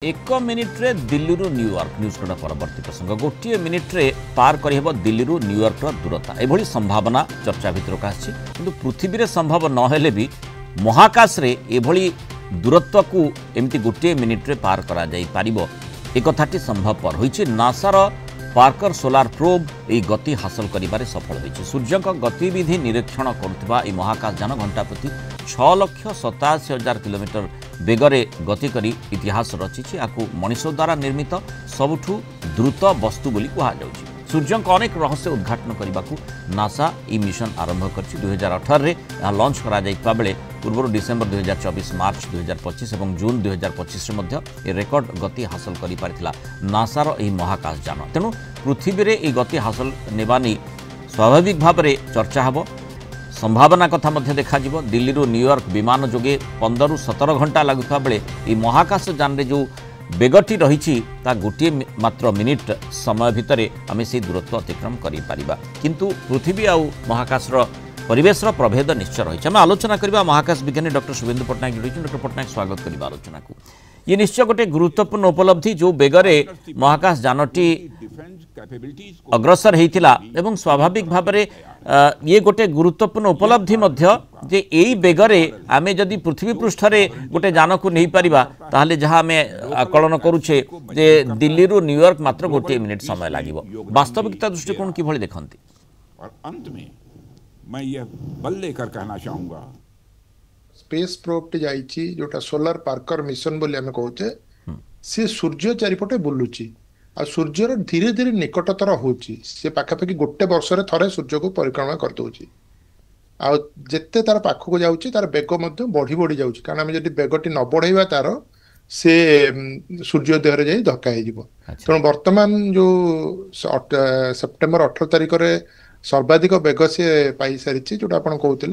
एक मिनिट्रे दिल्ली रु New York news कड़ा परवर्ती प्रसंग गोटे मिनिट्रे पार करहब दिल्ली रु न्यूयॉर्क दूरता एभली संभावना चर्चा भितर आसी किंतु पृथ्वी रे संभव नहेले भी महाकाश रे एभली दूरत्व को एमती गोटे मिनिट्रे पार करा जाई पारिबो एक कथाटी संभवपर होइछि। नासार पार्कर सोलार प्रोब ए गति हासिल करिबारे सफल होइछि। सूर्य गतिविधि निरीक्षण करुवा यह महाकाशयान घंटा प्रति 6,87,000 किलोमीटर बेगरे गति करी इतिहास रचिछि। आकु मनुष्य द्वारा निर्मित सबुठु द्रुत वस्तु बोली कहा जाउछि। सूर्य अनेक रहस्य उद्घाटन करने को नासा ई मिशन आरंभ कर 2018 रे लॉन्च करा जाइता बेले पूर्व डिसेंबर 2024 मार्च 2025 और जून 2025 रे ए रेकर्ड गति हासिल करि पारिथिला नासार ई महाकाशयान। तेणु पृथ्वी रे ई गति हासिल नेबानी स्वाभाविक भाव में चर्चा हबो। संभावना कथा मध्य देखा जिवो। दिल्ली रु न्यूयॉर्क विमान जोगे 15 रु 17 घंटा लगुता बेले ई महाकाशयान रे जो बेगटी रही गोटे मात्र मिनिट समय भितर आम से दूरत्व अतिक्रम करिपारिबा। किंतु पृथ्वी आउ महाकाश परिवेश प्रभेद निश्चय रही। आम आलोचना करबा महाकाश विज्ञानी डॉक्टर शुभेन्दु पट्टनायक जोड़ी। डॉक्टर पट्टनायक स्वागत करबा आलोचना को। ये निश्चय गोटे गुरुत्वपूर्ण उपलब्धि जो बेगरे महाकाश जानटी अग्रसर होता एवं स्वाभाविक भाव में ये गोटे गुरुत्वपूर्ण उपलब्धि मध्य जे एई बेगरे आमे जदि पृथ्वी पृष्ठ रे गोटे जान को नहीं पारिबा ताहले जहाँ आमे आकलन करूछे जे दिल्ली रु न्यूयॉर्क मात्र गोटे मिनिट समय लागिबो। वास्तविकता दृष्टिकोण किभଳି देखंती? और अंत में मैं ये बल लेकर कहना चाहूंगा, स्पेस प्रोब टे जाइछि जोटा सोलर पार्कर मिशन बोली आमे कहूचे से सूर्य चारिपटे बुलुची आ सूर्यर धीरे धीरे निकटतर होची। से पाखापाखि गोटे वर्ष रे थरे सूर्य को परिक्रमा कर दउची आ जेते तार पाख को जाउची तार बेग मध्य बढ़ी बढ़ी जाउची। कारण आमे जदि बेगटी न बढ़ाइबा तार से सूर्य देहरे जाई धक्का हे जिवो। तेणु वर्तमान जो सेप्टेम्बर 18 तारिख रे सर्वाधिक बेग से पाई सारी जोटा आपण कहते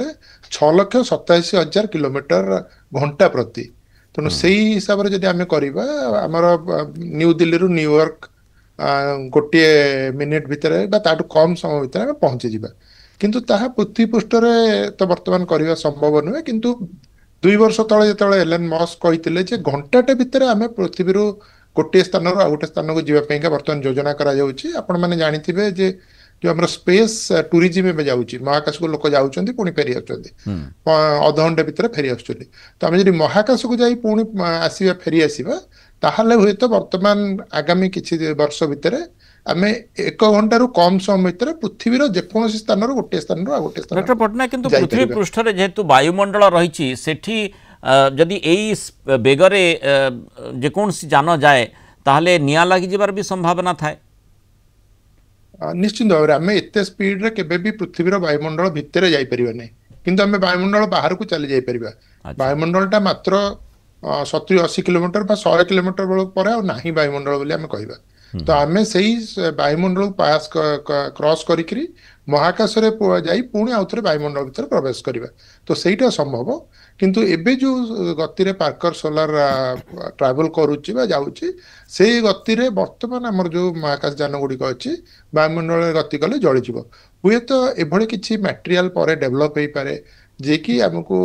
6,87,000 किलोमीटर घंटा प्रति। तेणु से हिसाब से जब आम करवा आमर न्यू दिल्ली रु न्यूयॉर्क गोटे मिनिट भितर कम समय भितर पहुंची जावा। किंतु ताहा पृथ्वी पृष्ठ तो वर्तमान करवा संभव नुहे। किंतु 2 वर्ष तले जो एलन मस्क कहते घंटाटे भितर आम पृथ्वी रु गोटे स्थान आ गोटे स्थान को जावाई वर्तमान योजना करा आपण मैंने जानिथिबे जे जो हमारा स्पेस टूरिज्म में जाऊँगी महाकाश को लोक जाऊँच पुणी फेरी आध घंटे भितर फेरी आस। तो आम जब महाकाश को जाई पुणी आसवा फेरी आसवा ताहले हुए तो वर्तमान आगामी किछि वर्ष भितर आम 1 घंटा रु कम समय भितर पृथ्वीर जेकोसी स्थान गोटे स्थान गोटे स्थान। डॉक्टर पट्टनायक किंतु पृथ्वी पृष्ठ रे जेहेतु वायुमंडल रही सेठी जदि एई बेगरे जेकोसी जान जाए ताहले निया लागि जिबार भी संभावना थाए। निश्चित भाव में आम एत स्पीड रे केबे भी पृथ्वीर वायुमंडल भितर जाई परिबा नै। किंतु आम वायुमंडल बाहर को चली जाई परिबा। वायुमंडलटा मात्र 70-80 किलोमीटर बा 100 किलोमीटर बेल पर नाही वायुमंडल बोली आम कहबा। तो आम सही वायुमंडल पास क्रॉस करी महाकाश रे जाई पुणी आउथरे वायुमंडल भितर प्रवेश करबा। तो सेटा संभव। किंतु एबे जो गति रे पार्कर सोलार ट्रैवल करूची बा जाउची से गति रे वर्तमान हमर जो महाकाश यान गुडी अछि वायुमंडल गति कले जळि जिवो। हुए तो एभଳି किछि मटेरियल पर डेवलप होई पारे जे कि हमको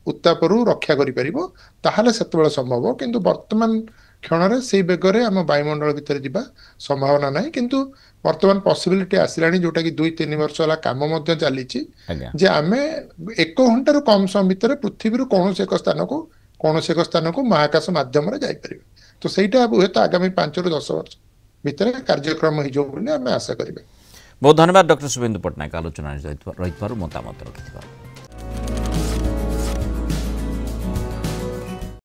उत्तापरू रक्षा करि परिबो ताहाले सेतबेले संभव। किंतु वर्तमान क्षण से बेगरे आम वायुमंडल भितर जावा संभावना ना। किंतु वर्तमान पॉसिबिलिटी आसिलानी जोटा कि 2-3 वर्ष वाला काम मध्य चली जे आम 1 घंटा रु कम समय भितर पृथ्वी कौन एक स्थान को महाकाश माध्यम रे जाई परिबे। तो सेटा हुए तो आगामी 5 रु 10 वर्ष भितर कार्यक्रम हो आम आशा करिबे। बहुत धन्यवाद डॉक्टर शुभेन्दु पट्टनायक आलोचना रही मतामत रखिथिबार।